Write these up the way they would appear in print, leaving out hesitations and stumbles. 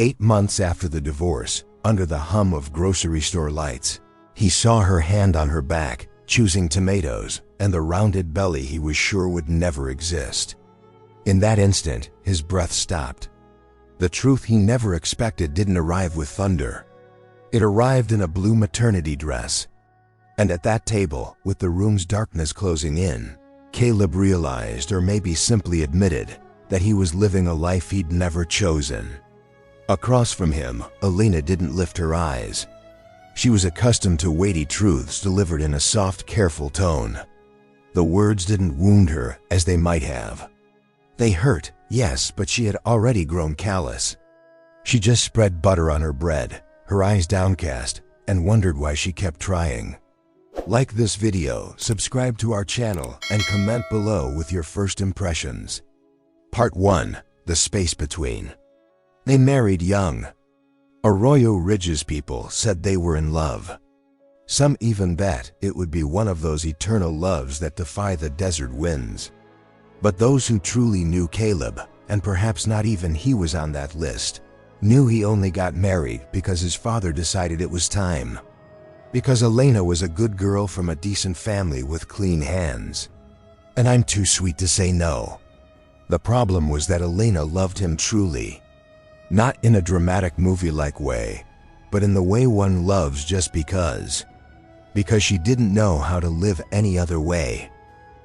8 months after the divorce, under the hum of grocery store lights, he saw her hand on her back, choosing tomatoes and the rounded belly he was sure would never exist. In that instant, his breath stopped. The truth he never expected didn't arrive with thunder. It arrived in a blue maternity dress. And at that table, with the room's darkness closing in, Caleb realized, or maybe simply admitted, that he was living a life he'd never chosen. Across from him, Elena didn't lift her eyes. She was accustomed to weighty truths delivered in a soft, careful tone. The words didn't wound her as they might have. They hurt, yes, but she had already grown callous. She just spread butter on her bread, her eyes downcast, and wondered why she kept trying. Like this video, subscribe to our channel, and comment below with your first impressions. Part 1. The Space Between. They married young. Arroyo Ridge's people said they were in love. Some even bet it would be one of those eternal loves that defy the desert winds. But those who truly knew Caleb, and perhaps not even he was on that list, knew he only got married because his father decided it was time. Because Elena was a good girl from a decent family with clean hands. And I'm too sweet to say no. The problem was that Elena loved him truly. Not in a dramatic movie-like way, but in the way one loves just because. Because she didn't know how to live any other way.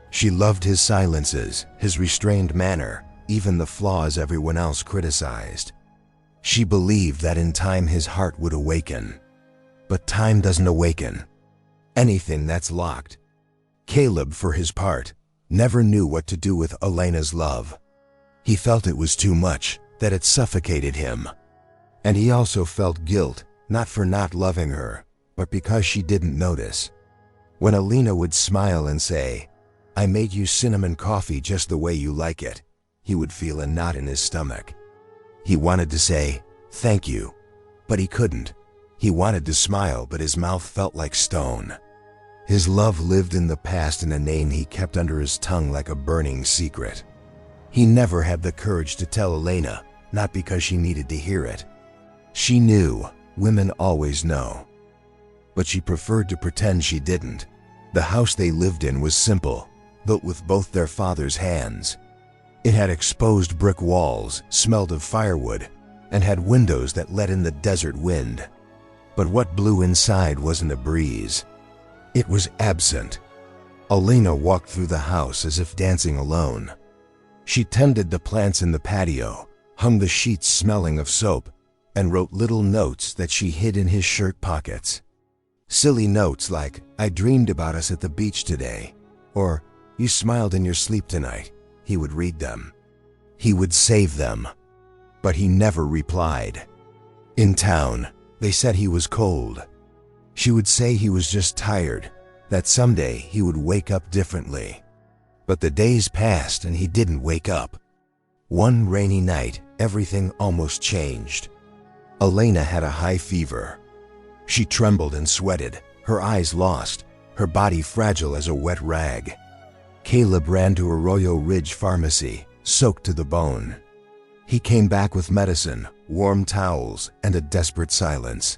She loved his silences, his restrained manner, even the flaws everyone else criticized. She believed that in time his heart would awaken. But time doesn't awaken anything that's locked. Caleb, for his part, never knew what to do with Elena's love. He felt it was too much, that it suffocated him. And he also felt guilt, not for not loving her, but because she didn't notice. When Elena would smile and say, "I made you cinnamon coffee just the way you like it," he would feel a knot in his stomach. He wanted to say, "Thank you," but he couldn't. He wanted to smile, but his mouth felt like stone. His love lived in the past in a name he kept under his tongue like a burning secret. He never had the courage to tell Elena, not because she needed to hear it. She knew, women always know. But she preferred to pretend she didn't. The house they lived in was simple, built with both their father's hands. It had exposed brick walls, smelled of firewood, and had windows that let in the desert wind. But what blew inside wasn't a breeze. It was absent. Elena walked through the house as if dancing alone. She tended the plants in the patio, hung the sheets smelling of soap, and wrote little notes that she hid in his shirt pockets. Silly notes like, "I dreamed about us at the beach today," or "You smiled in your sleep tonight." He would read them. He would save them. But he never replied. In town, they said he was cold. She would say he was just tired, that someday he would wake up differently. But the days passed and he didn't wake up. One rainy night, everything almost changed. Elena had a high fever. She trembled and sweated, her eyes lost, her body fragile as a wet rag. Caleb ran to Arroyo Ridge Pharmacy, soaked to the bone. He came back with medicine, warm towels, and a desperate silence.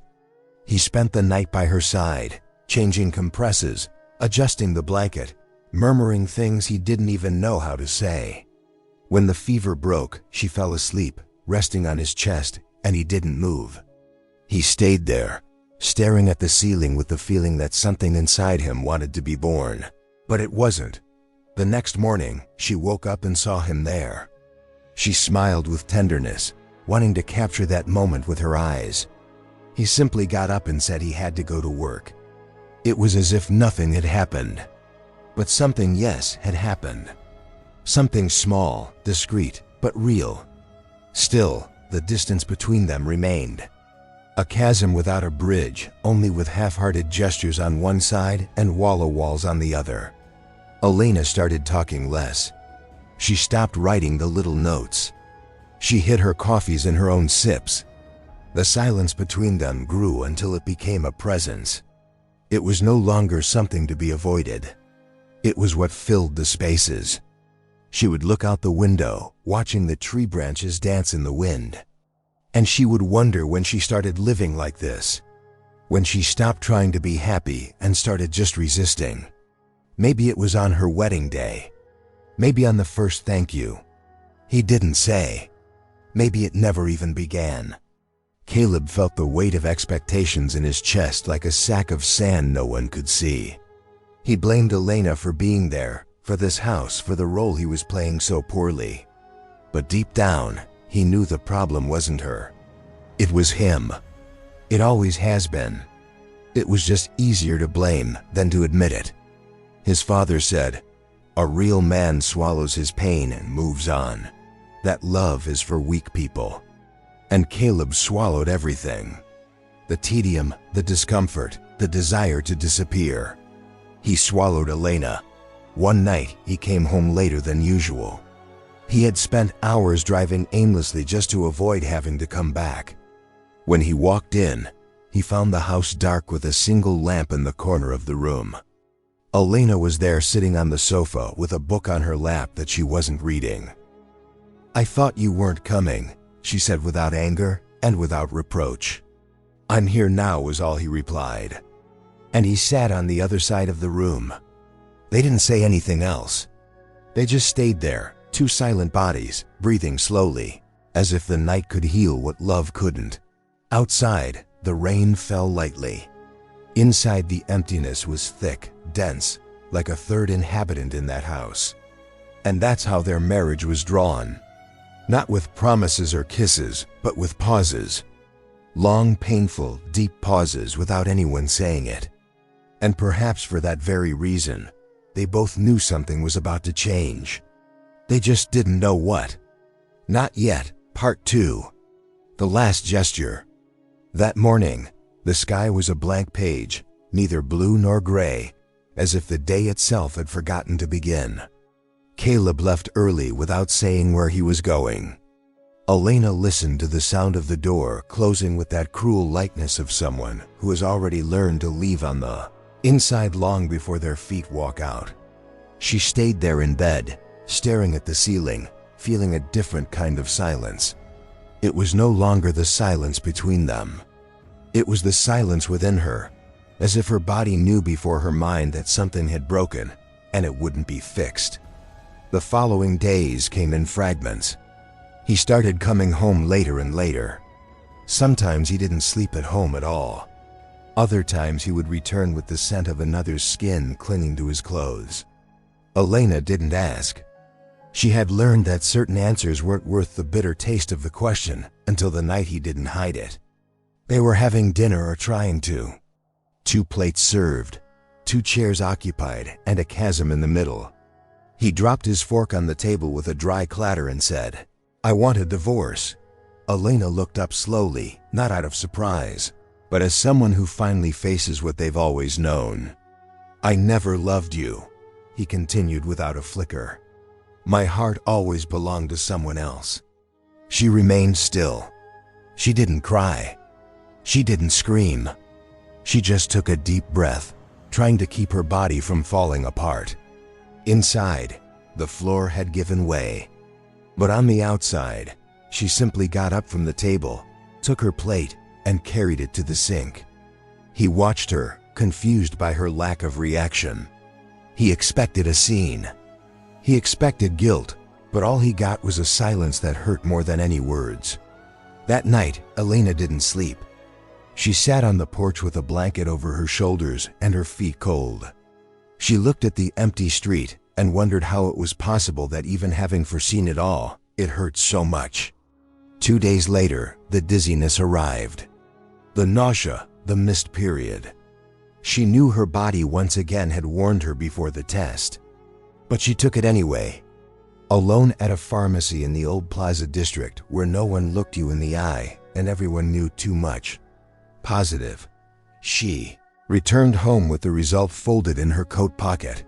He spent the night by her side, changing compresses, adjusting the blanket, murmuring things he didn't even know how to say. When the fever broke, she fell asleep, resting on his chest, and he didn't move. He stayed there, staring at the ceiling with the feeling that something inside him wanted to be born. But it wasn't. The next morning, she woke up and saw him there. She smiled with tenderness, wanting to capture that moment with her eyes. He simply got up and said he had to go to work. It was as if nothing had happened. But something, yes, had happened. Something small, discreet, but real. Still, the distance between them remained. A chasm without a bridge, only with half-hearted gestures on one side and wallow walls on the other. Elena started talking less. She stopped writing the little notes. She hid her coffees in her own sips. The silence between them grew until it became a presence. It was no longer something to be avoided. It was what filled the spaces. She would look out the window, watching the tree branches dance in the wind. And she would wonder when she started living like this. When she stopped trying to be happy and started just resisting. Maybe it was on her wedding day. Maybe on the first thank you. He didn't say. Maybe it never even began. Caleb felt the weight of expectations in his chest like a sack of sand no one could see. He blamed Elena for being there, for this house, for the role he was playing so poorly. But deep down, he knew the problem wasn't her. It was him. It always has been. It was just easier to blame than to admit it. His father said, "A real man swallows his pain and moves on. That love is for weak people." And Caleb swallowed everything. The tedium, the discomfort, the desire to disappear. He swallowed Elena. One night, he came home later than usual. He had spent hours driving aimlessly just to avoid having to come back. When he walked in, he found the house dark with a single lamp in the corner of the room. Elena was there sitting on the sofa with a book on her lap that she wasn't reading. "I thought you weren't coming," she said without anger and without reproach. "I'm here now," was all he replied. And he sat on the other side of the room. They didn't say anything else. They just stayed there, two silent bodies, breathing slowly, as if the night could heal what love couldn't. Outside, the rain fell lightly. Inside, the emptiness was thick, dense, like a third inhabitant in that house. And that's how their marriage was drawn. Not with promises or kisses, but with pauses. Long, painful, deep pauses without anyone saying it. And perhaps for that very reason, they both knew something was about to change. They just didn't know what. Not yet. Part 2. The last gesture. That morning, the sky was a blank page, neither blue nor gray, as if the day itself had forgotten to begin. Caleb left early without saying where he was going. Elena listened to the sound of the door closing with that cruel lightness of someone who has already learned to leave on the inside long before their feet walk out. She stayed there in bed, staring at the ceiling, feeling a different kind of silence. It was no longer the silence between them. It was the silence within her, as if her body knew before her mind that something had broken and it wouldn't be fixed. The following days came in fragments. He started coming home later and later. Sometimes he didn't sleep at home at all. Other times he would return with the scent of another's skin clinging to his clothes. Elena didn't ask. She had learned that certain answers weren't worth the bitter taste of the question until the night he didn't hide it. They were having dinner or trying to. 2 plates served, 2 chairs occupied, and a chasm in the middle. He dropped his fork on the table with a dry clatter and said, "I want a divorce." Elena looked up slowly, not out of surprise, but as someone who finally faces what they've always known. "I never loved you," he continued without a flicker. "My heart always belonged to someone else." She remained still. She didn't cry. She didn't scream. She just took a deep breath, trying to keep her body from falling apart. Inside, the floor had given way. But on the outside, she simply got up from the table, took her plate, and carried it to the sink. He watched her, confused by her lack of reaction. He expected a scene. He expected guilt, but all he got was a silence that hurt more than any words. That night, Elena didn't sleep. She sat on the porch with a blanket over her shoulders and her feet cold. She looked at the empty street and wondered how it was possible that even having foreseen it all, it hurt so much. 2 days later, the dizziness arrived. The nausea, the missed period. She knew her body once again had warned her before the test. But she took it anyway. Alone at a pharmacy in the old Plaza district where no one looked you in the eye and everyone knew too much. Positive. She returned home with the result folded in her coat pocket.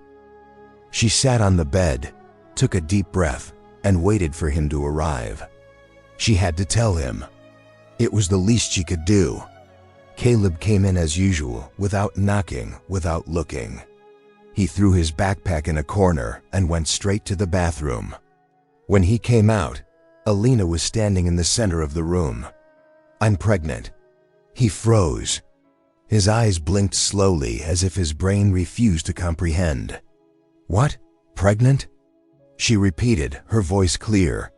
She sat on the bed, took a deep breath, and waited for him to arrive. She had to tell him. It was the least she could do. Caleb came in as usual, without knocking, without looking. He threw his backpack in a corner and went straight to the bathroom. When he came out, Elena was standing in the center of the room. I'm pregnant." He froze. His eyes blinked slowly as if his brain refused to comprehend. "What? Pregnant?" she repeated, her voice clear.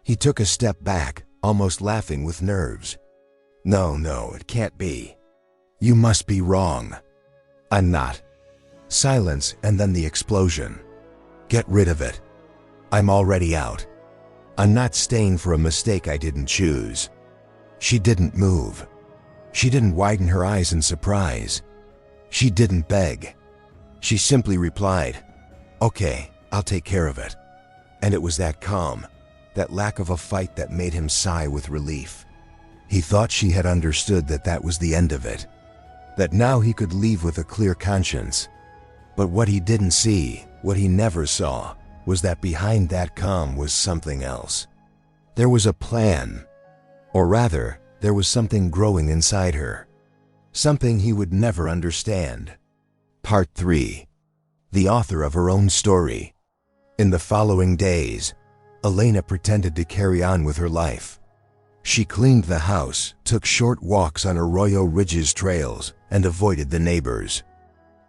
He took a step back, almost laughing with nerves. No, it can't be. You must be wrong." "I'm not." Silence and then the explosion. "Get rid of it. I'm already out. I'm not staying for a mistake I didn't choose." She didn't move. She didn't widen her eyes in surprise. She didn't beg. She simply replied, "Okay, I'll take care of it." And it was that calm, that lack of a fight that made him sigh with relief. He thought she had understood that that was the end of it, that now he could leave with a clear conscience. But what he didn't see, what he never saw, was that behind that calm was something else. There was a plan, or rather, there was something growing inside her. Something he would never understand. Part 3. The author of her own story. In the following days, Elena pretended to carry on with her life. She cleaned the house, took short walks on Arroyo Ridge's trails, and avoided the neighbors.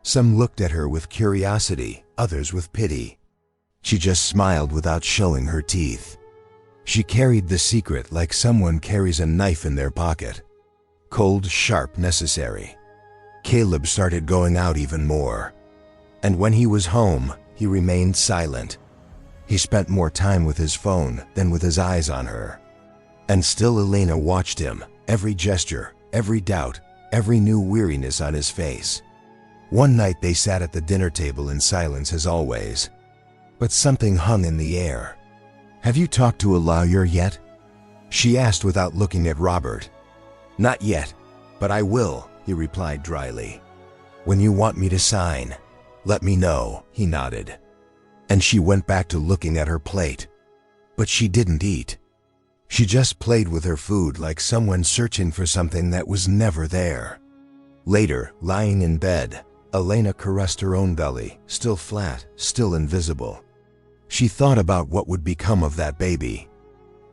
Some looked at her with curiosity, others with pity. She just smiled without showing her teeth. She carried the secret like someone carries a knife in their pocket. Cold, sharp, necessary. Caleb started going out even more. And when he was home, he remained silent. He spent more time with his phone than with his eyes on her. And still Elena watched him, every gesture, every doubt, every new weariness on his face. One night they sat at the dinner table in silence as always. But something hung in the air. "Have you talked to a lawyer yet?" she asked without looking at Robert. "Not yet, but I will," he replied dryly. "When you want me to sign, let me know," he nodded. And she went back to looking at her plate. But she didn't eat. She just played with her food like someone searching for something that was never there. Later, lying in bed, Elena caressed her own belly, still flat, still invisible. She thought about what would become of that baby.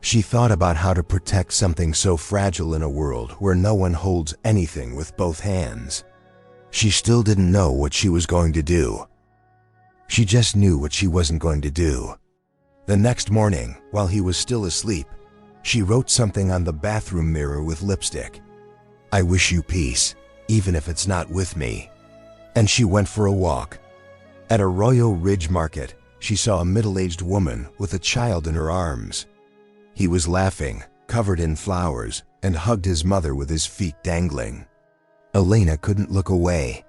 She thought about how to protect something so fragile in a world where no one holds anything with both hands. She still didn't know what she was going to do. She just knew what she wasn't going to do. The next morning, while he was still asleep, she wrote something on the bathroom mirror with lipstick. "I wish you peace, even if it's not with me." And she went for a walk. At Arroyo Ridge Market, she saw a middle-aged woman with a child in her arms. He was laughing, covered in flowers, and hugged his mother with his feet dangling. Elena couldn't look away.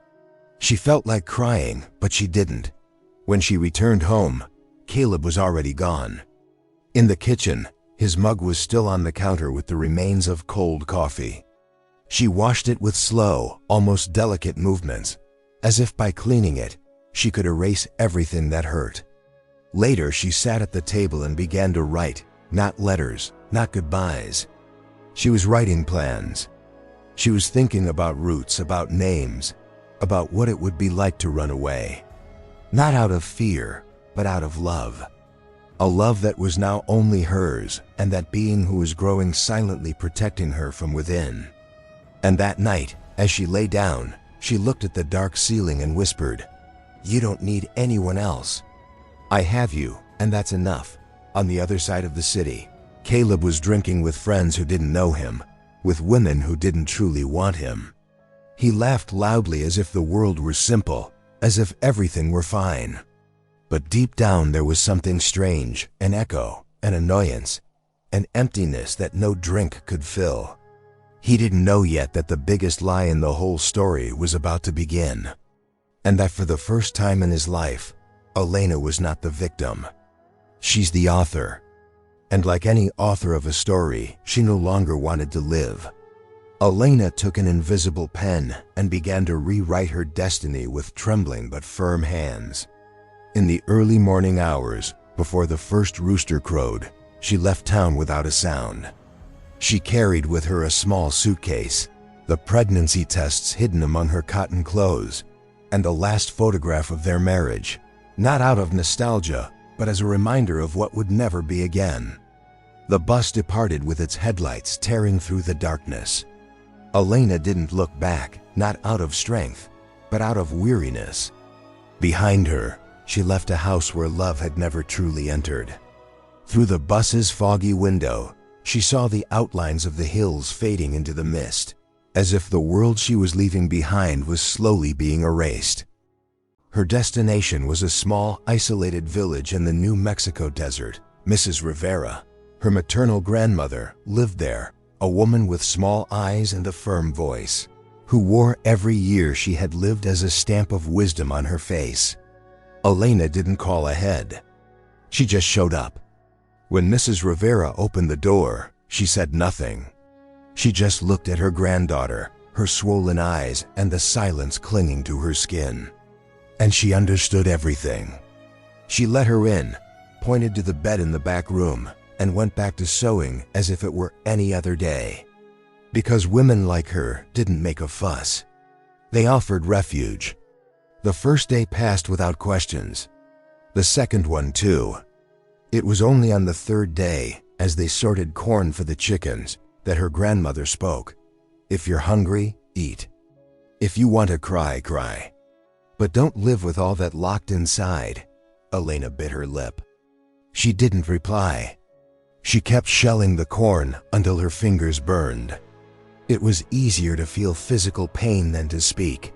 She felt like crying, but she didn't. When she returned home, Caleb was already gone. In the kitchen, his mug was still on the counter with the remains of cold coffee. She washed it with slow, almost delicate movements, as if by cleaning it, she could erase everything that hurt. Later, she sat at the table and began to write, not letters, not goodbyes. She was writing plans. She was thinking about routes, about names, about what it would be like to run away. Not out of fear, but out of love. A love that was now only hers, and that being who was growing silently protecting her from within. And that night, as she lay down, she looked at the dark ceiling and whispered, "You don't need anyone else. I have you, and that's enough." On the other side of the city, Caleb was drinking with friends who didn't know him, with women who didn't truly want him. He laughed loudly as if the world were simple, as if everything were fine. But deep down there was something strange, an echo, an annoyance, an emptiness that no drink could fill. He didn't know yet that the biggest lie in the whole story was about to begin, and that for the first time in his life, Elena was not the victim. She's the author. And like any author of a story, she no longer wanted to live. Elena took an invisible pen and began to rewrite her destiny with trembling but firm hands. In the early morning hours, before the first rooster crowed, she left town without a sound. She carried with her a small suitcase, the pregnancy tests hidden among her cotton clothes, and the last photograph of their marriage, not out of nostalgia, but as a reminder of what would never be again. The bus departed with its headlights tearing through the darkness. Elena didn't look back, not out of strength, but out of weariness. Behind her, she left a house where love had never truly entered. Through the bus's foggy window, she saw the outlines of the hills fading into the mist, as if the world she was leaving behind was slowly being erased. Her destination was a small, isolated village in the New Mexico desert. Mrs. Rivera, her maternal grandmother, lived there, a woman with small eyes and a firm voice, who wore every year she had lived as a stamp of wisdom on her face. Elena didn't call ahead. She just showed up. When Mrs. Rivera opened the door, she said nothing. She just looked at her granddaughter, her swollen eyes and the silence clinging to her skin. And she understood everything. She let her in, pointed to the bed in the back room, and went back to sewing as if it were any other day. Because women like her didn't make a fuss. They offered refuge. The first day passed without questions. The second one too. It was only on the third day, as they sorted corn for the chickens, that her grandmother spoke. If you're hungry, eat. If you want to cry, cry. But don't live with all that locked inside. Elena bit her lip. She didn't reply. She kept shelling the corn until her fingers burned. It was easier to feel physical pain than to speak.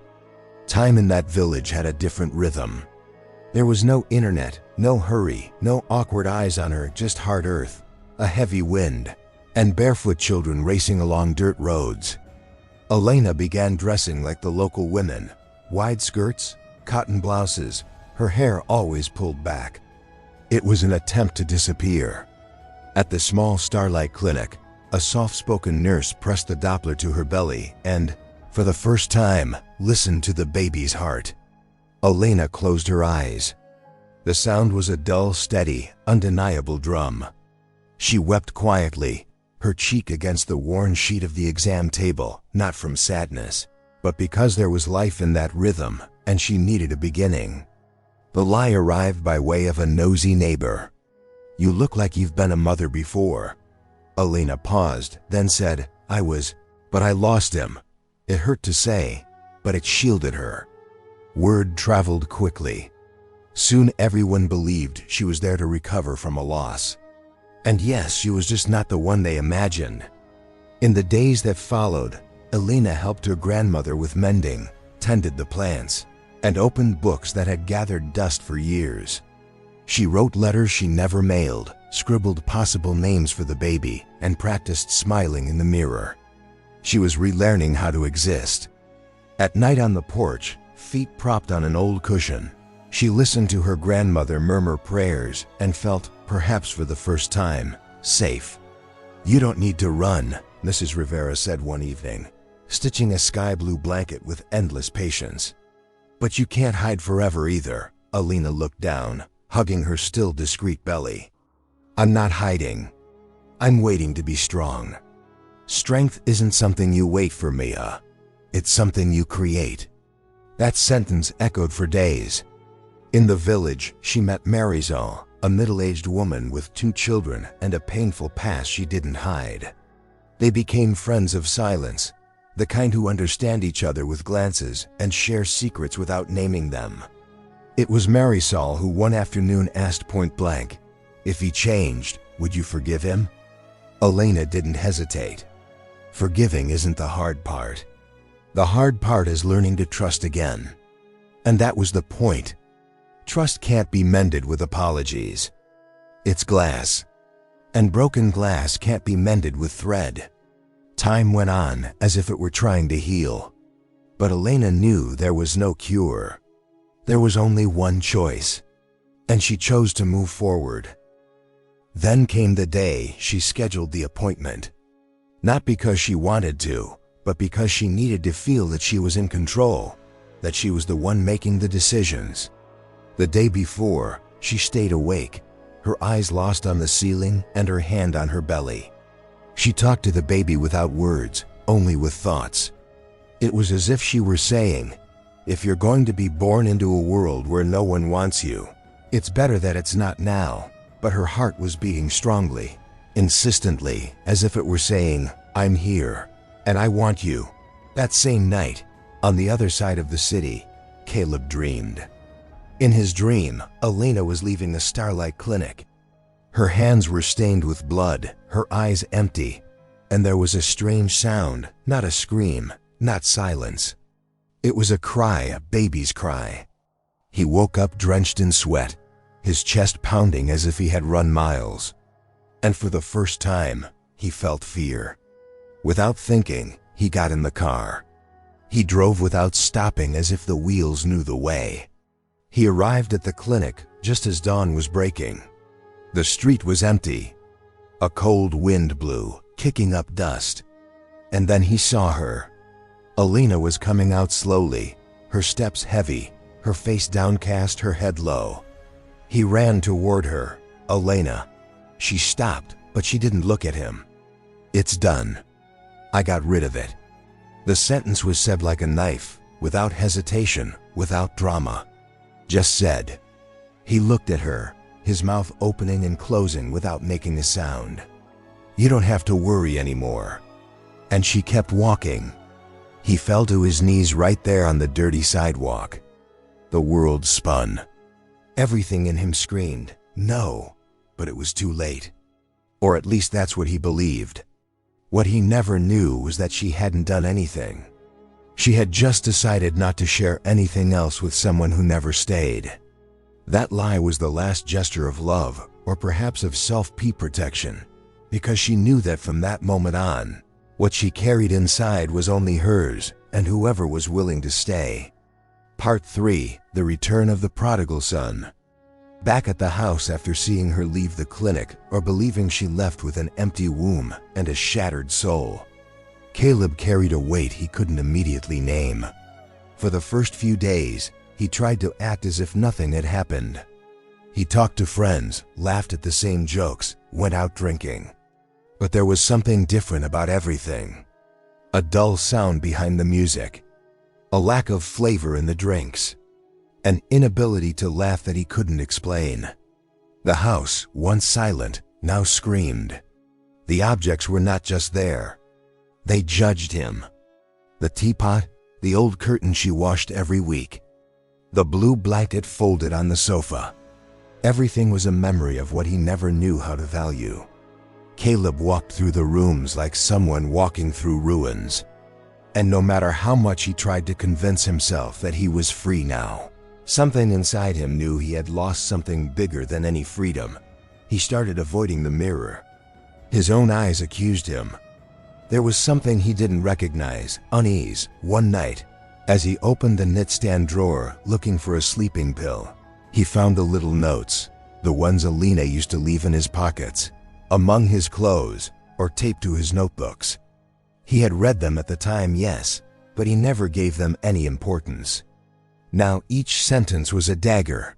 Time in that village had a different rhythm. There was no internet, no hurry, no awkward eyes on her, just hard earth, a heavy wind, and barefoot children racing along dirt roads. Elena began dressing like the local women, wide skirts, cotton blouses, her hair always pulled back. It was an attempt to disappear. At the small Starlight Clinic, a soft-spoken nurse pressed the Doppler to her belly and, for the first time, listened to the baby's heart. Elena closed her eyes. The sound was a dull, steady, undeniable drum. She wept quietly, her cheek against the worn sheet of the exam table, not from sadness, but because there was life in that rhythm, and she needed a beginning. The lie arrived by way of a nosy neighbor. You look like you've been a mother before. Elena paused, then said, but I lost him. It hurt to say, but it shielded her. Word traveled quickly. Soon everyone believed she was there to recover from a loss. And yes, she was just not the one they imagined. In the days that followed, Elena helped her grandmother with mending, tended the plants, and opened books that had gathered dust for years. She wrote letters she never mailed, scribbled possible names for the baby, and practiced smiling in the mirror. She was relearning how to exist. At night on the porch, feet propped on an old cushion, she listened to her grandmother murmur prayers and felt, perhaps for the first time, safe. You don't need to run, Mrs. Rivera said one evening, stitching a sky-blue blanket with endless patience. But you can't hide forever either. Elena looked down, hugging her still discreet belly. I'm not hiding. I'm waiting to be strong. Strength isn't something you wait for, Mia. It's something you create. That sentence echoed for days. In the village, she met Marisol, a middle-aged woman with 2 children and a painful past she didn't hide. They became friends of silence, the kind who understand each other with glances and share secrets without naming them. It was Marisol who one afternoon asked point blank, if he changed, would you forgive him? Elena didn't hesitate. Forgiving isn't the hard part. The hard part is learning to trust again. And that was the point. Trust can't be mended with apologies. It's glass. And broken glass can't be mended with thread. Time went on as if it were trying to heal. But Elena knew there was no cure. There was only one choice. And she chose to move forward. Then came the day she scheduled the appointment. Not because she wanted to, but because she needed to feel that she was in control, that she was the one making the decisions. The day before, she stayed awake, her eyes lost on the ceiling and her hand on her belly. She talked to the baby without words, only with thoughts. It was as if she were saying, if you're going to be born into a world where no one wants you, it's better that it's not now. But her heart was beating strongly. insistently, as if it were saying, "I'm here, and I want you." That same night, on the other side of the city, Caleb dreamed. In his dream, Elena was leaving the Starlight Clinic. Her hands were stained with blood, her eyes empty, and there was a strange sound, not a scream, not silence. It was a cry, a baby's cry. He woke up drenched in sweat, his chest pounding as if he had run miles. And for the first time, he felt fear. Without thinking, he got in the car. He drove without stopping, as if the wheels knew the way. He arrived at the clinic just as dawn was breaking. The street was empty. A cold wind blew, kicking up dust. And then he saw her. Elena was coming out slowly, her steps heavy, her face downcast, her head low. He ran toward her. "Elena." She stopped, but she didn't look at him. "It's done. I got rid of it." The sentence was said like a knife, without hesitation, without drama. Just said. He looked at her, his mouth opening and closing without making a sound. "You don't have to worry anymore." And she kept walking. He fell to his knees right there on the dirty sidewalk. The world spun. Everything in him screamed, "No," but it was too late. Or at least that's what he believed. What he never knew was that she hadn't done anything. She had just decided not to share anything else with someone who never stayed. That lie was the last gesture of love, or perhaps of self-protection, because she knew that from that moment on, what she carried inside was only hers and whoever was willing to stay. Part 3: The Return of the Prodigal Son. Back at the house after seeing her leave the clinic, or believing she left with an empty womb and a shattered soul, Caleb carried a weight he couldn't immediately name. For the first few days, he tried to act as if nothing had happened. He talked to friends, laughed at the same jokes, went out drinking. But there was something different about everything. A dull sound behind the music. A lack of flavor in the drinks. An inability to laugh that he couldn't explain. The house, once silent, now screamed. The objects were not just there. They judged him. The teapot, the old curtain she washed every week, the blue blanket folded on the sofa. Everything was a memory of what he never knew how to value. Caleb walked through the rooms like someone walking through ruins. And no matter how much he tried to convince himself that he was free now, something inside him knew he had lost something bigger than any freedom. He started avoiding the mirror. His own eyes accused him. There was something he didn't recognize, unease, one night. As he opened the nightstand drawer looking for a sleeping pill, he found the little notes, the ones Elena used to leave in his pockets, among his clothes, or taped to his notebooks. He had read them at the time, yes, but he never gave them any importance. Now each sentence was a dagger.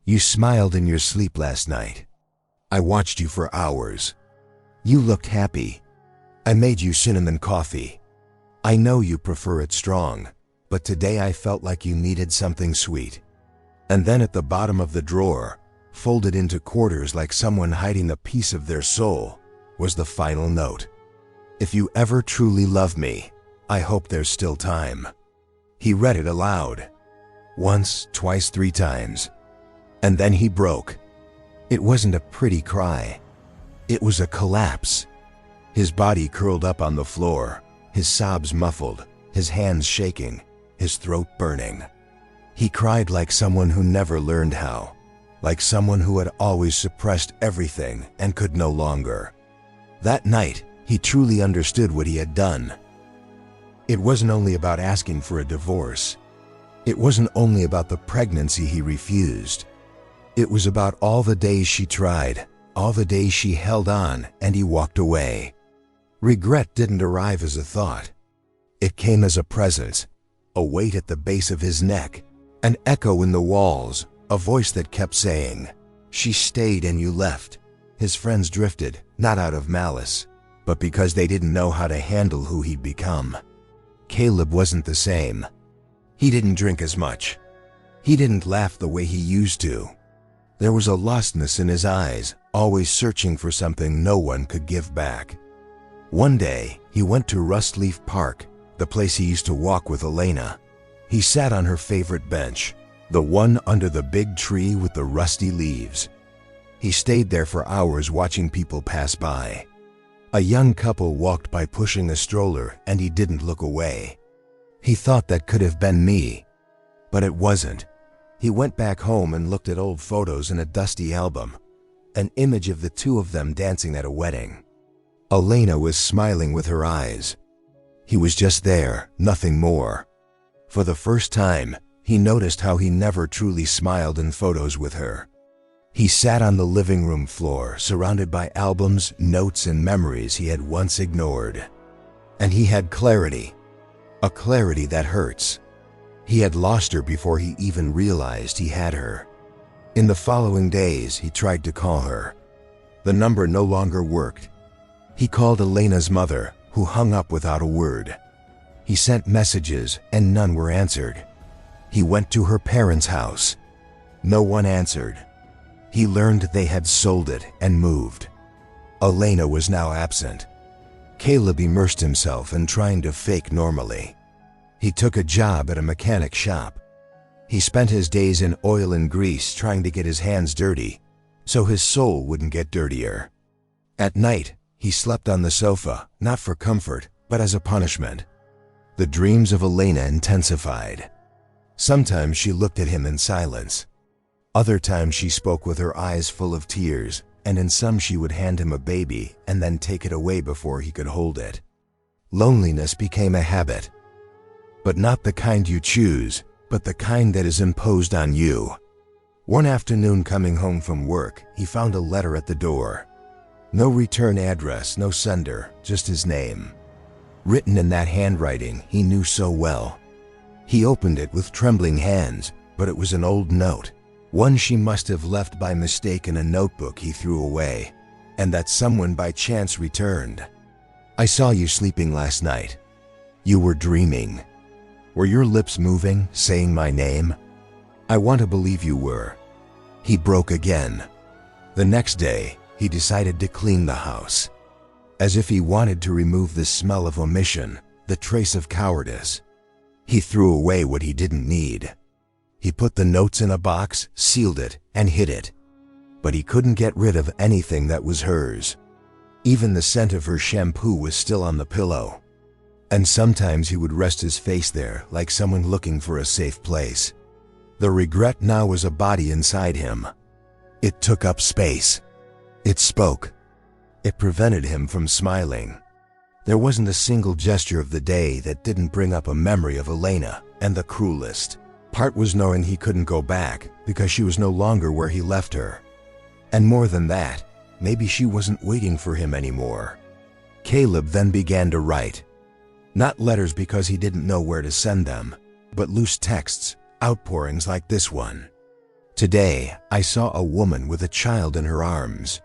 "You smiled in your sleep last night. I watched you for hours. You looked happy. I made you cinnamon coffee. I know you prefer it strong, but today I felt like you needed something sweet." And then at the bottom of the drawer, folded into quarters like someone hiding a piece of their soul, was the final note. "If you ever truly love me, I hope there's still time." He read it aloud. Once, twice, 3 times. And then he broke. It wasn't a pretty cry. It was a collapse. His body curled up on the floor, his sobs muffled, his hands shaking, his throat burning. He cried like someone who never learned how, like someone who had always suppressed everything and could no longer. That night, he truly understood what he had done. It wasn't only about asking for a divorce. It wasn't only about the pregnancy he refused. It was about all the days she tried, all the days she held on and he walked away. Regret didn't arrive as a thought. It came as a presence, a weight at the base of his neck, an echo in the walls, a voice that kept saying, "She stayed and you left." His friends drifted, not out of malice, but because they didn't know how to handle who he'd become. Caleb wasn't the same. He didn't drink as much. He didn't laugh the way he used to. There was a lostness in his eyes, always searching for something no one could give back. One day, he went to Rustleaf Park, the place he used to walk with Elena. He sat on her favorite bench, the one under the big tree with the rusty leaves. He stayed there for hours watching people pass by. A young couple walked by pushing a stroller and he didn't look away. He thought that could have been me, but it wasn't. He went back home and looked at old photos in a dusty album, an image of the two of them dancing at a wedding. Elena was smiling with her eyes. He was just there, nothing more. For the first time, he noticed how he never truly smiled in photos with her. He sat on the living room floor, surrounded by albums, notes, and memories he had once ignored. And he had clarity, a clarity that hurts. He had lost her before he even realized he had her. In the following days, he tried to call her. The number no longer worked. He called Elena's mother, who hung up without a word. He sent messages, and none were answered. He went to her parents' house. No one answered. He learned they had sold it and moved. Elena was now absent. Caleb immersed himself in trying to fake normally. He took a job at a mechanic shop. He spent his days in oil and grease trying to get his hands dirty, so his soul wouldn't get dirtier. At night, he slept on the sofa, not for comfort, but as a punishment. The dreams of Elena intensified. Sometimes she looked at him in silence. Other times she spoke with her eyes full of tears, and in some she would hand him a baby and then take it away before he could hold it. Loneliness became a habit. But not the kind you choose, but the kind that is imposed on you. One afternoon coming home from work, he found a letter at the door. No return address, no sender, just his name. Written in that handwriting he knew so well. He opened it with trembling hands, but it was an old note, one she must have left by mistake in a notebook he threw away, and that someone by chance returned. I saw you sleeping last night. You were dreaming. Were your lips moving, saying my name? I want to believe you were. He broke again. The next day, he decided to clean the house. As if he wanted to remove the smell of omission, the trace of cowardice. He threw away what he didn't need. He put the notes in a box, sealed it, and hid it. But he couldn't get rid of anything that was hers. Even the scent of her shampoo was still on the pillow. And sometimes he would rest his face there like someone looking for a safe place. The regret now was a body inside him. It took up space. It spoke. It prevented him from smiling. There wasn't a single gesture of the day that didn't bring up a memory of Elena, and the cruelest part was knowing he couldn't go back because she was no longer where he left her. And more than that, maybe she wasn't waiting for him anymore. Caleb then began to write. Not letters because he didn't know where to send them, but loose texts, outpourings like this one. Today, I saw a woman with a child in her arms.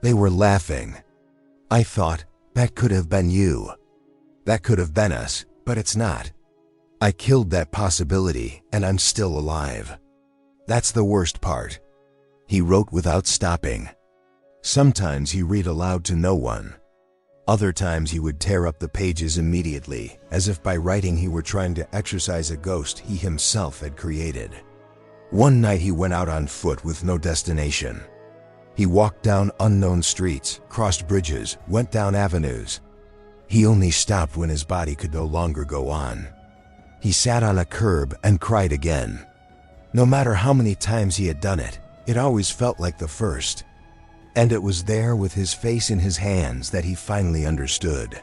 They were laughing. I thought, that could have been you. That could have been us, but it's not. I killed that possibility, and I'm still alive. That's the worst part. He wrote without stopping. Sometimes he read aloud to no one. Other times he would tear up the pages immediately, as if by writing he were trying to exorcise a ghost he himself had created. One night he went out on foot with no destination. He walked down unknown streets, crossed bridges, went down avenues. He only stopped when his body could no longer go on. He sat on a curb and cried again. No matter how many times he had done it, it always felt like the first. And it was there with his face in his hands that he finally understood.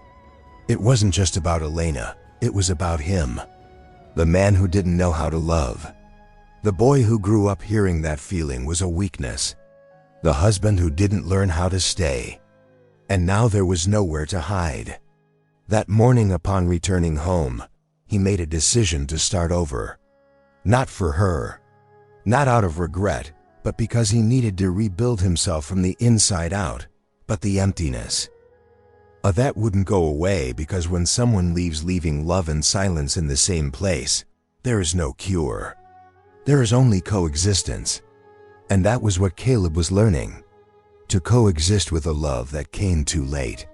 It wasn't just about Elena, it was about him. The man who didn't know how to love. The boy who grew up hearing that feeling was a weakness. The husband who didn't learn how to stay. And now there was nowhere to hide. That morning upon returning home, he made a decision to start over. Not for her. Not out of regret, but because he needed to rebuild himself from the inside out, but the emptiness. That wouldn't go away because when someone leaves leaving love and silence in the same place, there is no cure. There is only coexistence. And that was what Caleb was learning, to coexist with a love that came too late.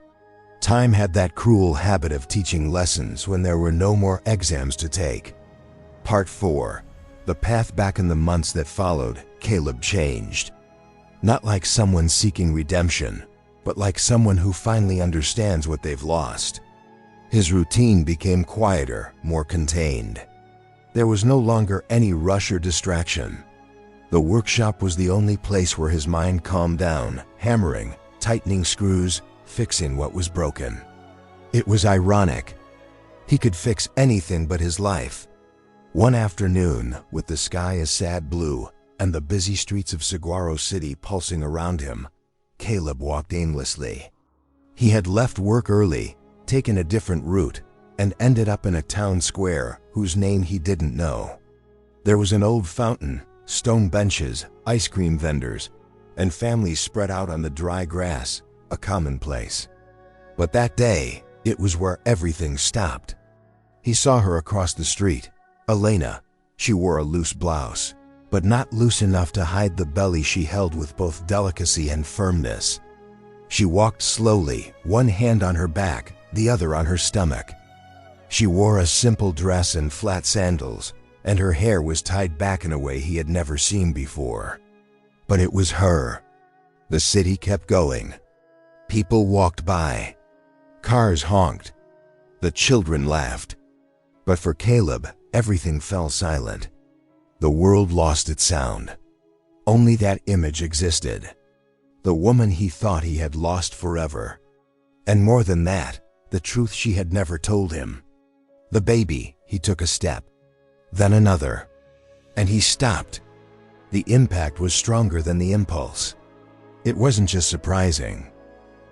Time had that cruel habit of teaching lessons when there were no more exams to take. Part 4. The path back. In the months that followed, Caleb changed. Not like someone seeking redemption, but like someone who finally understands what they've lost. His routine became quieter, more contained. There was no longer any rush or distraction. The workshop was the only place where his mind calmed down, hammering, tightening screws, fixing what was broken. It was ironic. He could fix anything but his life. One afternoon, with the sky a sad blue and the busy streets of Saguaro City pulsing around him, Caleb walked aimlessly. He had left work early, taken a different route, and ended up in a town square whose name he didn't know. There was an old fountain, stone benches, ice cream vendors, and families spread out on the dry grass, a commonplace. But that day, it was where everything stopped. He saw her across the street, Elena. She wore a loose blouse, but not loose enough to hide the belly she held with both delicacy and firmness. She walked slowly, one hand on her back, the other on her stomach. She wore a simple dress and flat sandals, and her hair was tied back in a way he had never seen before. But it was her. The city kept going. People walked by. Cars honked. The children laughed. But for Caleb, everything fell silent. The world lost its sound. Only that image existed. The woman he thought he had lost forever. And more than that, the truth she had never told him. The baby. He took a step, then another, and he stopped. The impact was stronger than the impulse. It wasn't just surprising.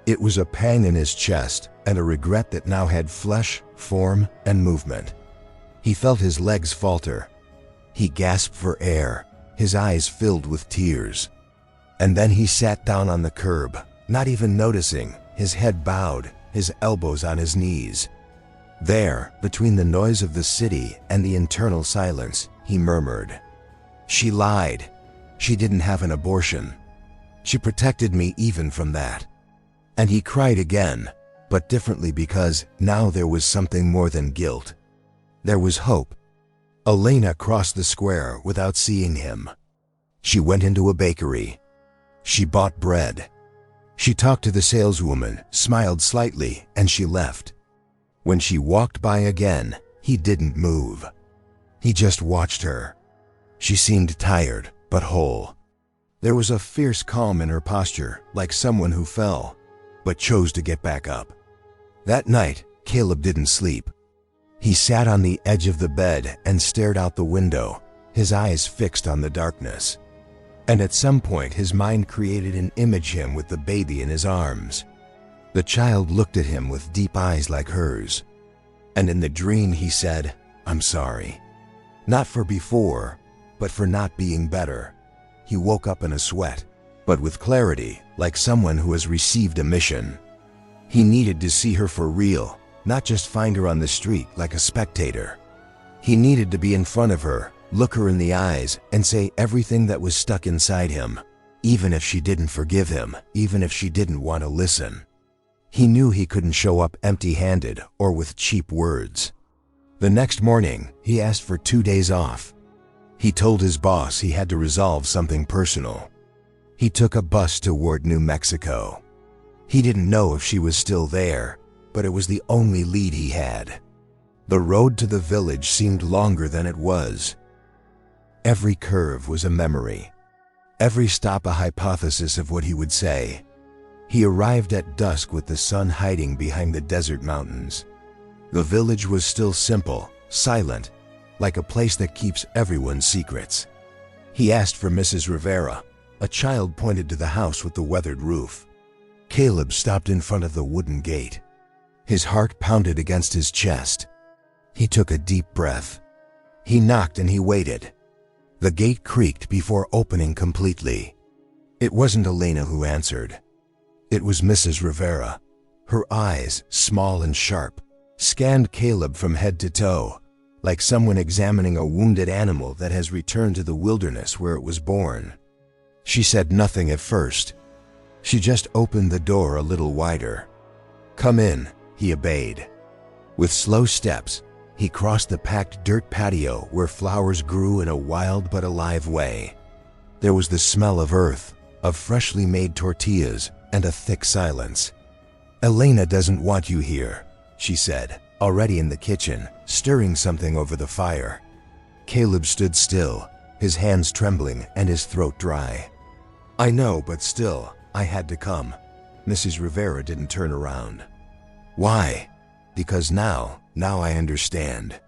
It was a pang in his chest and a regret that now had flesh, form, and movement. He felt his legs falter. He gasped for air, his eyes filled with tears. And then he sat down on the curb, not even noticing, his head bowed, his elbows on his knees. There, between the noise of the city and the internal silence, he murmured, "She lied. She didn't have an abortion. She protected me even from that." And he cried again, but differently, because now there was something more than guilt. There was hope. Elena crossed the square without seeing him. She went into a bakery. She bought bread. She talked to the saleswoman, smiled slightly, and she left. When she walked by again, he didn't move. He just watched her. She seemed tired, but whole. There was a fierce calm in her posture, like someone who fell, but chose to get back up. That night, Caleb didn't sleep. He sat on the edge of the bed and stared out the window, his eyes fixed on the darkness. And at some point, his mind created an image of him with the baby in his arms. The child looked at him with deep eyes like hers. And in the dream he said, "I'm sorry. Not for before, but for not being better." He woke up in a sweat, but with clarity, like someone who has received a mission. He needed to see her for real, not just find her on the street like a spectator. He needed to be in front of her, look her in the eyes, and say everything that was stuck inside him, even if she didn't forgive him, even if she didn't want to listen. He knew he couldn't show up empty-handed or with cheap words. The next morning, he asked for 2 days off. He told his boss he had to resolve something personal. He took a bus toward New Mexico. He didn't know if she was still there, but it was the only lead he had. The road to the village seemed longer than it was. Every curve was a memory. Every stop a hypothesis of what he would say. He arrived at dusk with the sun hiding behind the desert mountains. The village was still simple, silent, like a place that keeps everyone's secrets. He asked for Mrs. Rivera. A child pointed to the house with the weathered roof. Caleb stopped in front of the wooden gate. His heart pounded against his chest. He took a deep breath. He knocked and he waited. The gate creaked before opening completely. It wasn't Elena who answered. It was Mrs. Rivera. Her eyes, small and sharp, scanned Caleb from head to toe, like someone examining a wounded animal that has returned to the wilderness where it was born. She said nothing at first. She just opened the door a little wider. "Come in," he obeyed. With slow steps, he crossed the packed dirt patio where flowers grew in a wild but alive way. There was the smell of earth, of freshly made tortillas, and a thick silence. "Elena doesn't want you here," she said, already in the kitchen, stirring something over the fire. Caleb stood still, his hands trembling and his throat dry. "I know, but still, I had to come." Mrs. Rivera didn't turn around. "Why?" "Because now I understand.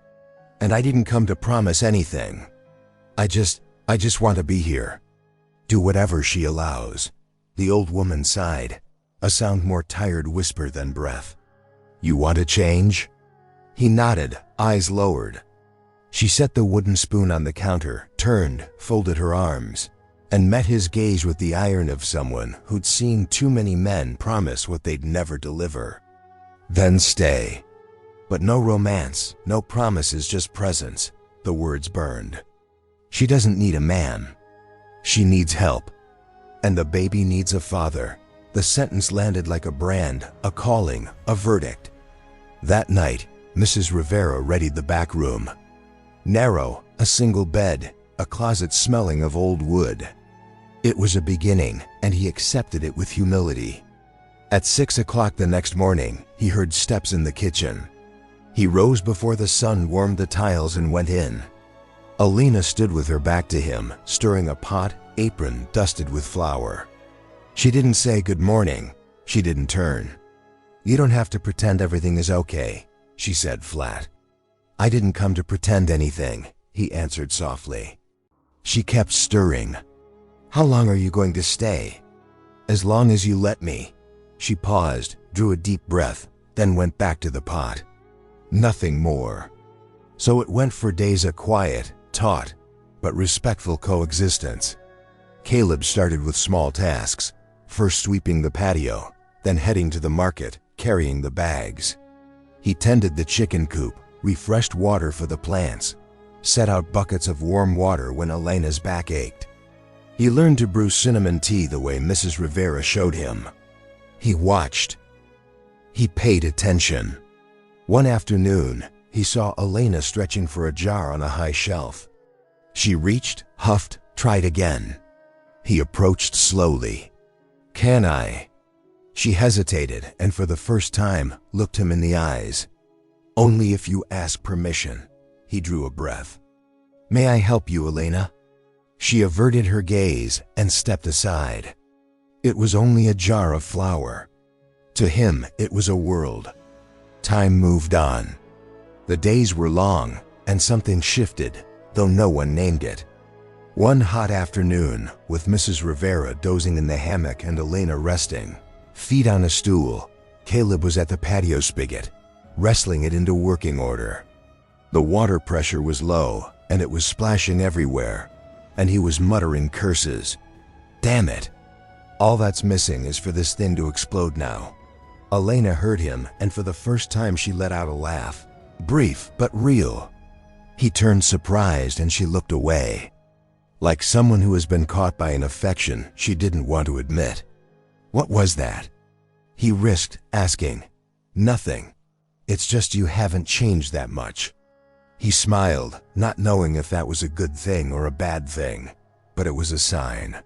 And I didn't come to promise anything. I just want to be here. Do whatever she allows." The old woman sighed, a sound more tired whisper than breath. "You want to change?" He nodded, eyes lowered. She set the wooden spoon on the counter, turned, folded her arms, and met his gaze with the iron of someone who'd seen too many men promise what they'd never deliver. "Then stay." But no romance, no promises, just presence. The words burned. She doesn't need a man. She needs help. And the baby needs a father. The sentence landed like a brand, a calling, a verdict. That night, Mrs. Rivera readied the back room. Narrow, a single bed, a closet smelling of old wood. It was a beginning, and he accepted it with humility. At 6 o'clock the next morning, he heard steps in the kitchen. He rose before the sun warmed the tiles and went in. Elena stood with her back to him, stirring a pot, apron dusted with flour. She didn't say good morning. She didn't turn. "You don't have to pretend everything is okay," she said flat. "I didn't come to pretend anything," he answered softly. She kept stirring. "How long are you going to stay?" "As long as you let me." She paused, drew a deep breath, then went back to the pot. Nothing more. So it went for days, a quiet, taut, but respectful coexistence. Caleb started with small tasks, first sweeping the patio, then heading to the market, carrying the bags. He tended the chicken coop, refreshed water for the plants, set out buckets of warm water when Elena's back ached. He learned to brew cinnamon tea the way Mrs. Rivera showed him. He watched. He paid attention. One afternoon, he saw Elena stretching for a jar on a high shelf. She reached, huffed, tried again. He approached slowly. "Can I?" She hesitated and for the first time looked him in the eyes. "Only if you ask permission." He drew a breath. "May I help you, Elena?" She averted her gaze and stepped aside. It was only a jar of flour. To him, it was a world. Time moved on. The days were long, and something shifted, though no one named it. One hot afternoon, with Mrs. Rivera dozing in the hammock and Elena resting, feet on a stool, Caleb was at the patio spigot, wrestling it into working order. The water pressure was low, and it was splashing everywhere, and he was muttering curses. "Damn it! All that's missing is for this thing to explode now." Elena heard him, and for the first time she let out a laugh. Brief, but real. He turned surprised and she looked away. Like someone who has been caught by an affection she didn't want to admit. "What was that?" He risked asking. "Nothing. It's just you haven't changed that much." He smiled, not knowing if that was a good thing or a bad thing, but it was a sign.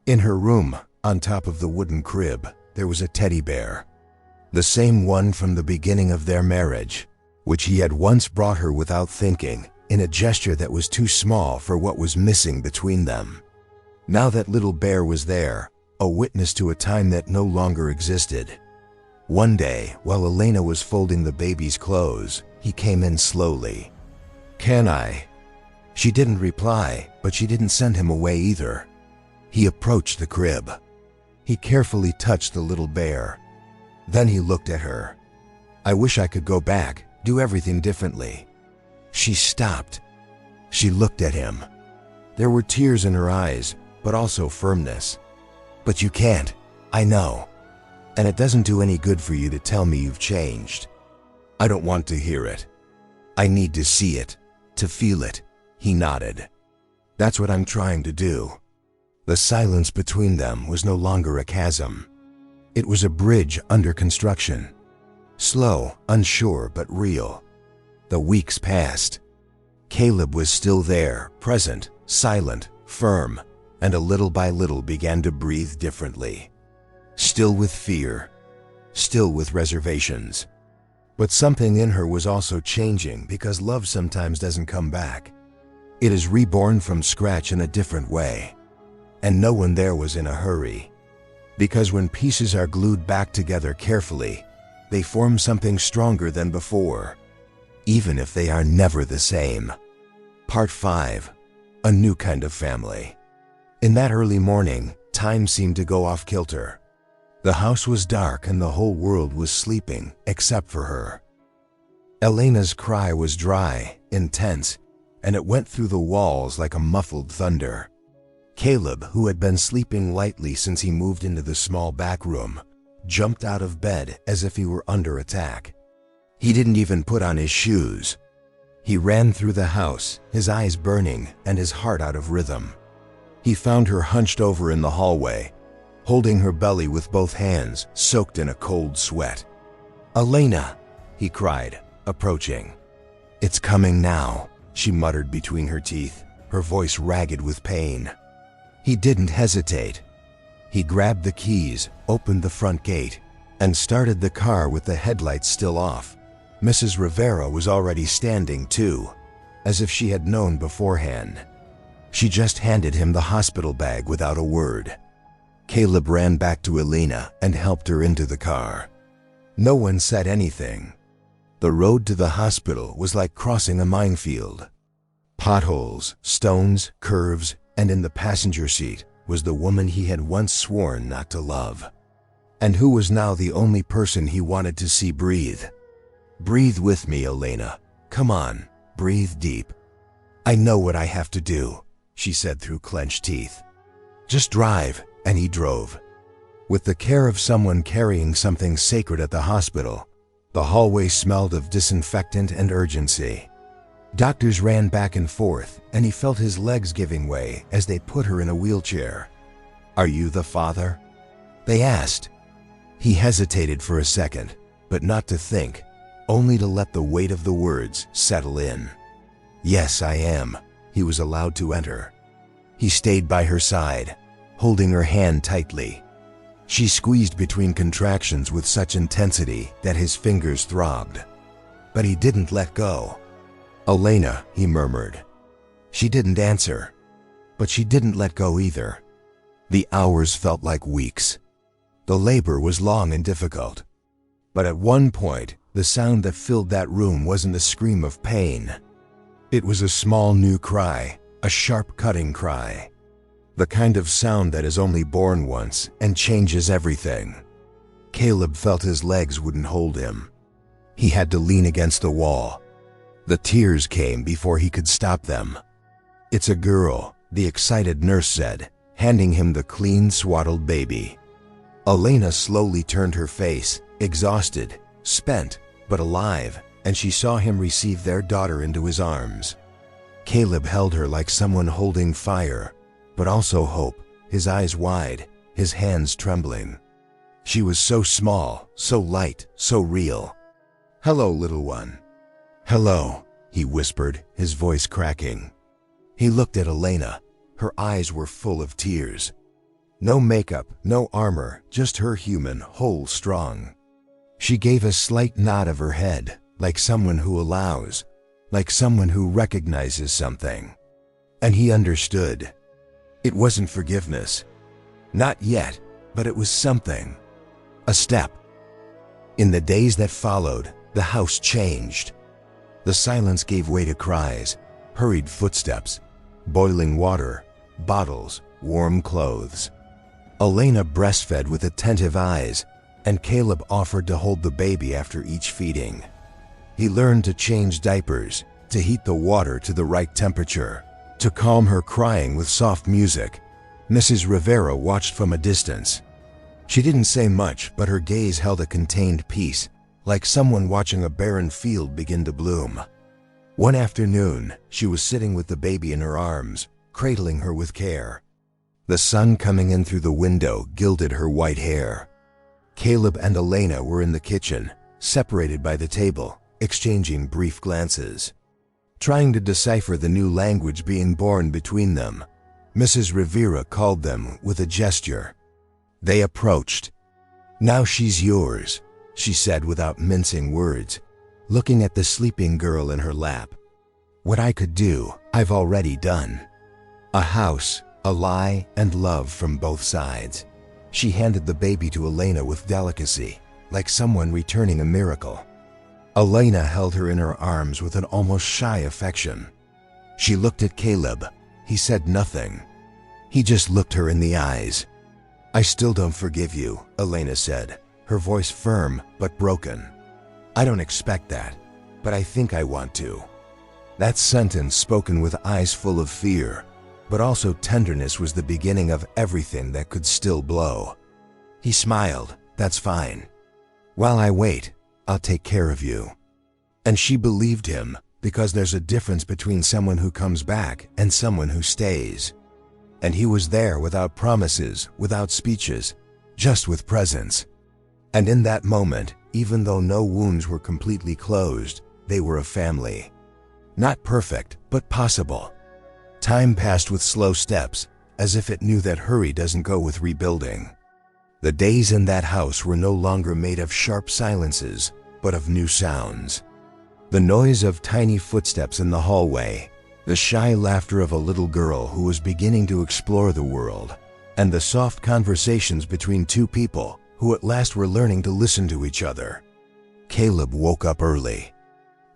In her room, on top of the wooden crib, there was a teddy bear. The same one from the beginning of their marriage, which he had once brought her without thinking, in a gesture that was too small for what was missing between them. Now that little bear was there, a witness to a time that no longer existed. One day, while Elena was folding the baby's clothes, he came in slowly. "Can I?" She didn't reply, but she didn't send him away either. He approached the crib. He carefully touched the little bear. Then he looked at her. "I wish I could go back, do everything differently." She stopped. She looked at him. There were tears in her eyes, but also firmness. "But you can't, I know. And it doesn't do any good for you to tell me you've changed. I don't want to hear it. I need to see it, to feel it." He nodded. "That's what I'm trying to do." The silence between them was no longer a chasm. It was a bridge under construction. Slow, unsure, but real. The weeks passed. Caleb was still there, present, silent, firm, and little by little began to breathe differently. Still with fear, still with reservations. But something in her was also changing, because love sometimes doesn't come back. It is reborn from scratch in a different way. And no one there was in a hurry. Because when pieces are glued back together carefully, they form something stronger than before, even if they are never the same. Part 5. A new kind of family. In that early morning, time seemed to go off kilter. The house was dark and the whole world was sleeping, except for her. Elena's cry was dry, intense, and it went through the walls like a muffled thunder. Caleb, who had been sleeping lightly since he moved into the small back room, jumped out of bed as if he were under attack. He didn't even put on his shoes. He ran through the house, his eyes burning and his heart out of rhythm. He found her hunched over in the hallway, holding her belly with both hands, soaked in a cold sweat. "Elena!" he cried, approaching. "It's coming now," she muttered between her teeth, her voice ragged with pain. He didn't hesitate. He grabbed the keys, opened the front gate, and started the car with the headlights still off. Mrs. Rivera was already standing too, as if she had known beforehand. She just handed him the hospital bag without a word. Caleb ran back to Elena and helped her into the car. No one said anything. The road to the hospital was like crossing a minefield. Potholes, stones, curves, and in the passenger seat was the woman he had once sworn not to love, and who was now the only person he wanted to see breathe. "Breathe with me, Elena. Come on, breathe deep." "I know what I have to do," she said through clenched teeth. "Just drive," and he drove. With the care of someone carrying something sacred at the hospital, the hallway smelled of disinfectant and urgency. Doctors ran back and forth, and he felt his legs giving way as they put her in a wheelchair. "Are you the father?" they asked. He hesitated for a second, but not to think, only to let the weight of the words settle in. "Yes, I am." He was allowed to enter. He stayed by her side, holding her hand tightly. She squeezed between contractions with such intensity that his fingers throbbed. But he didn't let go. "Elena," he murmured. She didn't answer, but she didn't let go either. The hours felt like weeks. The labor was long and difficult. But at one point, the sound that filled that room wasn't a scream of pain. It was a small new cry, a sharp cutting cry. The kind of sound that is only born once and changes everything. Caleb felt his legs wouldn't hold him. He had to lean against the wall. The tears came before he could stop them. "It's a girl," the excited nurse said, handing him the clean, swaddled baby. Elena slowly turned her face, exhausted, spent, but alive, and she saw him receive their daughter into his arms. Caleb held her like someone holding fire, but also hope, his eyes wide, his hands trembling. She was so small, so light, so real. "Hello, little one." "Hello," he whispered, his voice cracking. He looked at Elena. Her eyes were full of tears. No makeup, no armor, just her human, whole, strong. She gave a slight nod of her head, like someone who allows, like someone who recognizes something. And he understood. It wasn't forgiveness. Not yet, but it was something. A step. In the days that followed, the house changed. The silence gave way to cries, hurried footsteps, boiling water, bottles, warm clothes. Elena breastfed with attentive eyes, and Caleb offered to hold the baby after each feeding. He learned to change diapers, to heat the water to the right temperature, to calm her crying with soft music. Mrs. Rivera watched from a distance. She didn't say much, but her gaze held a contained peace, like someone watching a barren field begin to bloom. One afternoon, she was sitting with the baby in her arms, cradling her with care. The sun coming in through the window gilded her white hair. Caleb and Elena were in the kitchen, separated by the table, exchanging brief glances. Trying to decipher the new language being born between them, Mrs. Rivera called them with a gesture. They approached. "Now she's yours," she said without mincing words, looking at the sleeping girl in her lap. "What I could do, I've already done. A house, a lie, and love from both sides." She handed the baby to Elena with delicacy, like someone returning a miracle. Elena held her in her arms with an almost shy affection. She looked at Caleb. He said nothing. He just looked her in the eyes. "I still don't forgive you," Elena said, her voice firm but broken. "I don't expect that, but I think I want to." That sentence, spoken with eyes full of fear, but also tenderness, was the beginning of everything that could still blow. He smiled. "That's fine. While I wait, I'll take care of you." And she believed him, because there's a difference between someone who comes back and someone who stays. And he was there without promises, without speeches, just with presence. And in that moment, even though no wounds were completely closed, they were a family. Not perfect, but possible. Time passed with slow steps, as if it knew that hurry doesn't go with rebuilding. The days in that house were no longer made of sharp silences, but of new sounds. The noise of tiny footsteps in the hallway, the shy laughter of a little girl who was beginning to explore the world, and the soft conversations between two people who at last were learning to listen to each other. Caleb woke up early.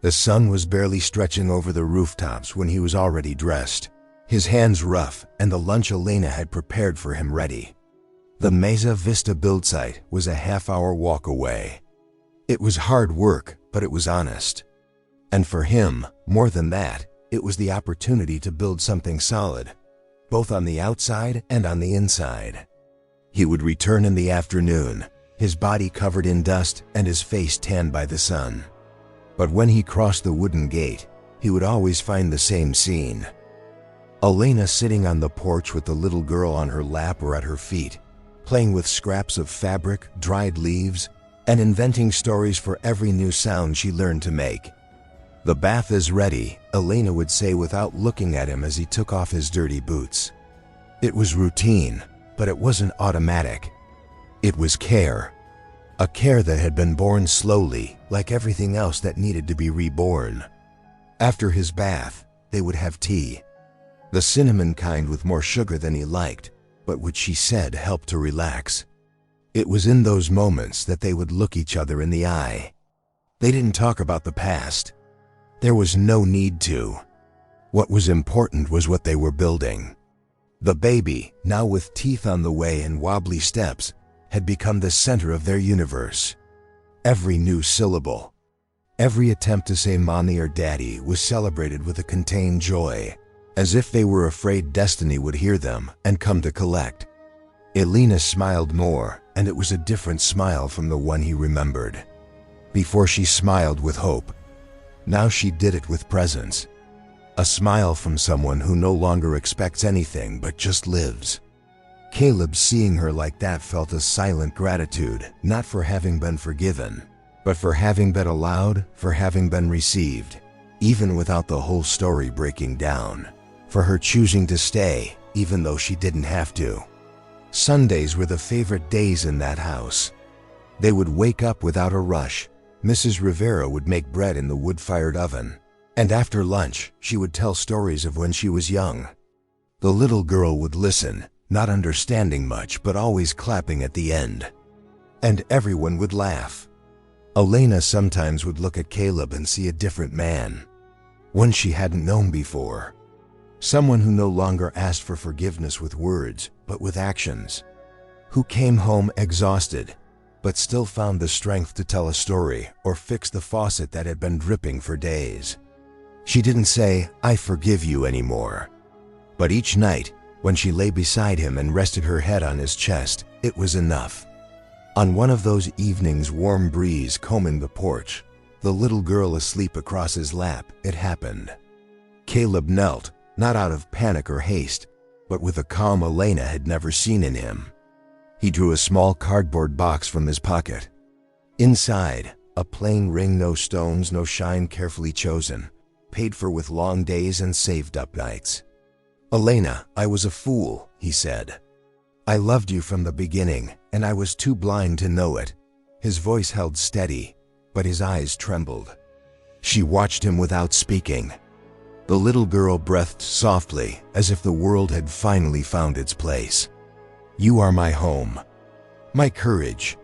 The sun was barely stretching over the rooftops when he was already dressed, his hands rough and the lunch Elena had prepared for him ready. The Mesa Vista build site was a half-hour walk away. It was hard work, but it was honest. And for him, more than that, it was the opportunity to build something solid, both on the outside and on the inside. He would return in the afternoon, his body covered in dust and his face tanned by the sun. But when he crossed the wooden gate, he would always find the same scene. Elena sitting on the porch with the little girl on her lap or at her feet, playing with scraps of fabric, dried leaves, and inventing stories for every new sound she learned to make. "The bath is ready," Elena would say without looking at him as he took off his dirty boots. It was routine, but it wasn't automatic. It was care. A care that had been born slowly, like everything else that needed to be reborn. After his bath, they would have tea. The cinnamon kind with more sugar than he liked, but which she said helped to relax. It was in those moments that they would look each other in the eye. They didn't talk about the past. There was no need to. What was important was what they were building. The baby, now with teeth on the way and wobbly steps, had become the center of their universe. Every new syllable, every attempt to say mommy or daddy was celebrated with a contained joy, as if they were afraid destiny would hear them and come to collect. Elena smiled more, and it was a different smile from the one he remembered. Before she smiled with hope. Now she did it with presence. A smile from someone who no longer expects anything but just lives. Caleb, seeing her like that, felt a silent gratitude, not for having been forgiven, but for having been allowed, for having been received, even without the whole story breaking down, for her choosing to stay, even though she didn't have to. Sundays were the favorite days in that house. They would wake up without a rush. Mrs. Rivera would make bread in the wood-fired oven, and after lunch, she would tell stories of when she was young. The little girl would listen, not understanding much, but always clapping at the end. And everyone would laugh. Elena sometimes would look at Caleb and see a different man, one she hadn't known before. Someone who no longer asked for forgiveness with words, but with actions. Who came home exhausted, but still found the strength to tell a story or fix the faucet that had been dripping for days. She didn't say, "I forgive you" anymore. But each night, when she lay beside him and rested her head on his chest, it was enough. On one of those evenings, warm breeze combing the porch, the little girl asleep across his lap, it happened. Caleb knelt, not out of panic or haste, but with a calm Elena had never seen in him. He drew a small cardboard box from his pocket. Inside, a plain ring, no stones, no shine, carefully chosen, paid for with long days and saved up nights. "Elena, I was a fool," he said. "I loved you from the beginning, and I was too blind to know it." His voice held steady, but his eyes trembled. She watched him without speaking. The little girl breathed softly, as if the world had finally found its place. "You are my home, my courage.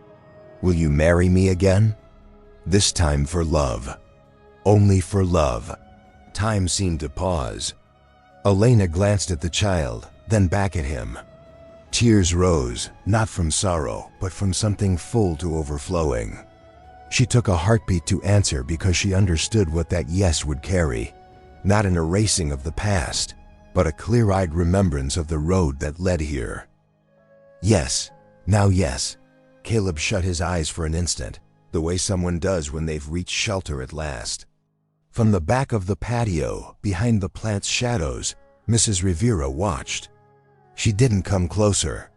Will you marry me again? This time for love. Only for love." Time seemed to pause. Elena glanced at the child, then back at him. Tears rose, not from sorrow, but from something full to overflowing. She took a heartbeat to answer because she understood what that yes would carry. Not an erasing of the past, but a clear-eyed remembrance of the road that led here. "Yes, now yes." Caleb shut his eyes for an instant, the way someone does when they've reached shelter at last. From the back of the patio, behind the plant's shadows, Mrs. Rivera watched. She didn't come closer.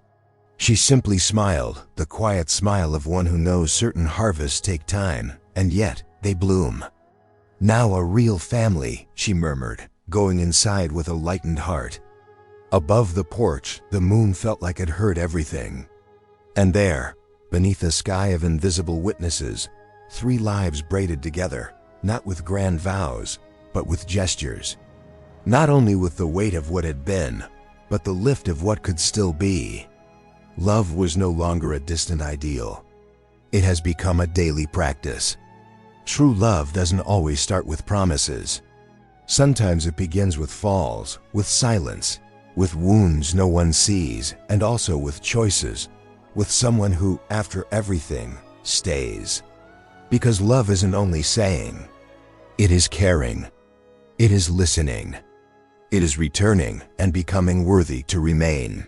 She simply smiled, the quiet smile of one who knows certain harvests take time, and yet they bloom. "Now a real family," she murmured, going inside with a lightened heart. Above the porch, the moon felt like it heard everything. And there, beneath a sky of invisible witnesses, 3 lives braided together, not with grand vows, but with gestures. Not only with the weight of what had been, but the lift of what could still be. Love was no longer a distant ideal. It has become a daily practice. True love doesn't always start with promises. Sometimes it begins with falls, with silence, with wounds no one sees, and also with choices, with someone who, after everything, stays. Because love isn't only saying, it is caring, it is listening, it is returning and becoming worthy to remain.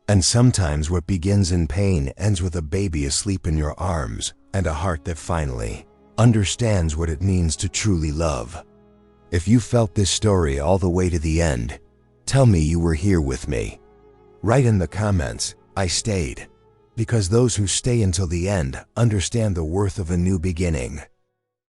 And sometimes what begins in pain ends with a baby asleep in your arms and a heart that finally understands what it means to truly love. If you felt this story all the way to the end, tell me you were here with me. Write in the comments, "I stayed," because those who stay until the end understand the worth of a new beginning.